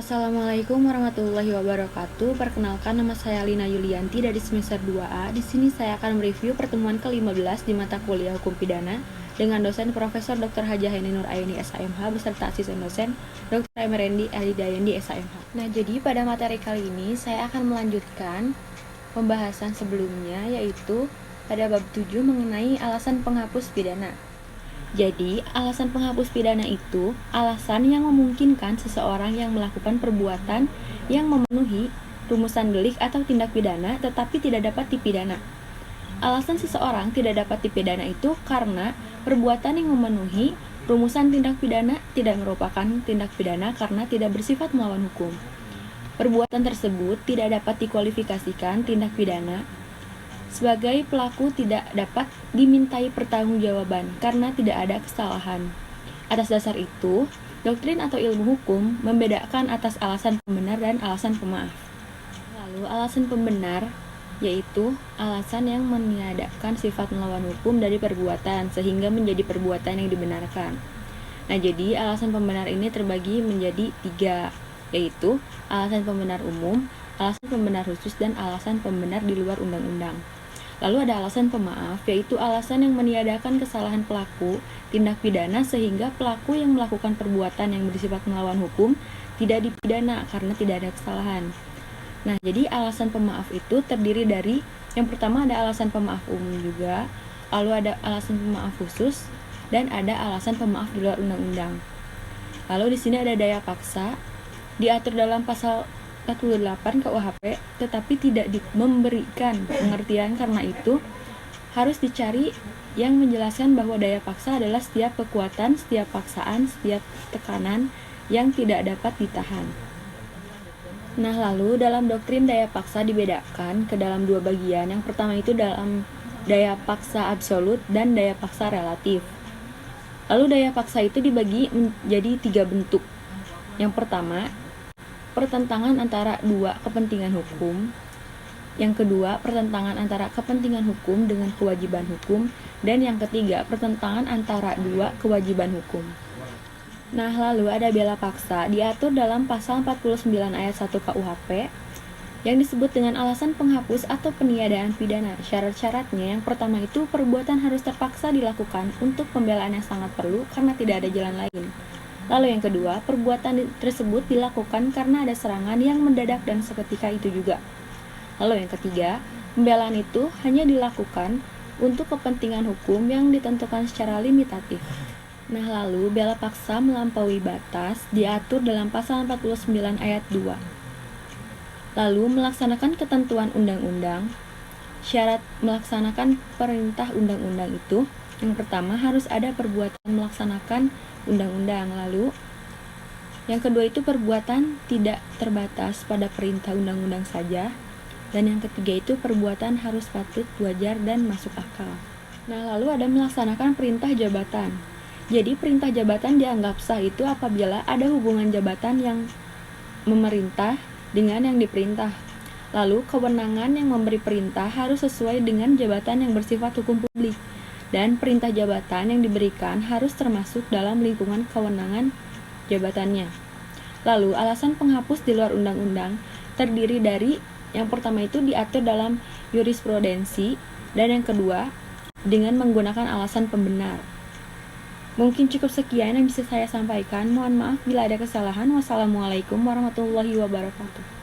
Assalamualaikum warahmatullahi wabarakatuh. Perkenalkan, nama saya Lina Yulianti dari semester 2A. Di sini saya akan mereview pertemuan ke-15 di mata kuliah Hukum Pidana dengan dosen Profesor Dr. Hajah Heni Nur Aini SAMH beserta asisten dosen Dr. Emerendi Alidayandi SAMH. Nah, jadi pada materi kali ini saya akan melanjutkan pembahasan sebelumnya, yaitu pada bab 7 mengenai alasan penghapus pidana. Jadi, alasan penghapus pidana itu alasan yang memungkinkan seseorang yang melakukan perbuatan yang memenuhi rumusan delik atau tindak pidana tetapi tidak dapat dipidana. Alasan seseorang tidak dapat dipidana itu karena perbuatan yang memenuhi rumusan tindak pidana tidak merupakan tindak pidana karena tidak bersifat melawan hukum. Perbuatan tersebut tidak dapat dikualifikasikan tindak pidana. Sebagai pelaku tidak dapat dimintai pertanggungjawaban karena tidak ada kesalahan. Atas dasar itu, doktrin atau ilmu hukum membedakan atas alasan pembenar dan alasan pemaaf. Lalu alasan pembenar yaitu alasan yang meniadakan sifat melawan hukum dari perbuatan sehingga menjadi perbuatan yang dibenarkan. Nah, jadi alasan pembenar ini terbagi menjadi 3, yaitu alasan pembenar umum, alasan pembenar khusus, dan alasan pembenar di luar undang-undang. Lalu ada alasan pemaaf, yaitu alasan yang meniadakan kesalahan pelaku tindak pidana sehingga pelaku yang melakukan perbuatan yang bersifat melawan hukum tidak dipidana karena tidak ada kesalahan. Nah, jadi alasan pemaaf itu terdiri dari, yang pertama ada alasan pemaaf umum juga, lalu ada alasan pemaaf khusus, dan ada alasan pemaaf di luar undang-undang. Lalu di sini ada daya paksa, diatur dalam pasal 48 KUHP, tetapi tidak memberikan pengertian. Karena itu harus dicari yang menjelaskan bahwa daya paksa adalah setiap kekuatan, setiap paksaan, setiap tekanan yang tidak dapat ditahan. Nah, lalu dalam doktrin daya paksa dibedakan ke dalam 2 bagian. Yang pertama itu dalam daya paksa absolut dan daya paksa relatif. Lalu daya paksa itu dibagi menjadi 3 bentuk. Yang pertama, pertentangan antara 2 kepentingan hukum. Yang kedua, pertentangan antara kepentingan hukum dengan kewajiban hukum. Dan yang ketiga, pertentangan antara 2 kewajiban hukum. Nah, lalu ada bela paksa, diatur dalam pasal 49 ayat 1 KUHP yang disebut dengan alasan penghapus atau peniadaan pidana. Syarat-syaratnya, yang pertama itu perbuatan harus terpaksa dilakukan untuk pembelaan yang sangat perlu karena tidak ada jalan lain. Lalu yang kedua, perbuatan tersebut dilakukan karena ada serangan yang mendadak dan seketika itu juga. Lalu yang ketiga, pembelaan itu hanya dilakukan untuk kepentingan hukum yang ditentukan secara limitatif. Nah, lalu bela paksa melampaui batas diatur dalam pasal 49 ayat 2. Lalu melaksanakan ketentuan undang-undang. Syarat melaksanakan perintah undang-undang itu, yang pertama harus ada perbuatan melaksanakan undang-undang. Lalu yang kedua itu perbuatan tidak terbatas pada perintah undang-undang saja. Dan yang ketiga itu perbuatan harus patut, wajar, dan masuk akal. Nah, lalu ada melaksanakan perintah jabatan. Jadi perintah jabatan dianggap sah itu apabila ada hubungan jabatan yang memerintah dengan yang diperintah. Lalu kewenangan yang memberi perintah harus sesuai dengan jabatan yang bersifat hukum publik. Dan perintah jabatan yang diberikan harus termasuk dalam lingkungan kewenangan jabatannya. Lalu alasan penghapus di luar undang-undang terdiri dari, yang pertama itu diatur dalam jurisprudensi, dan yang kedua dengan menggunakan alasan pembenar. Mungkin cukup sekian yang bisa saya sampaikan. Mohon maaf bila ada kesalahan. Wassalamualaikum warahmatullahi wabarakatuh.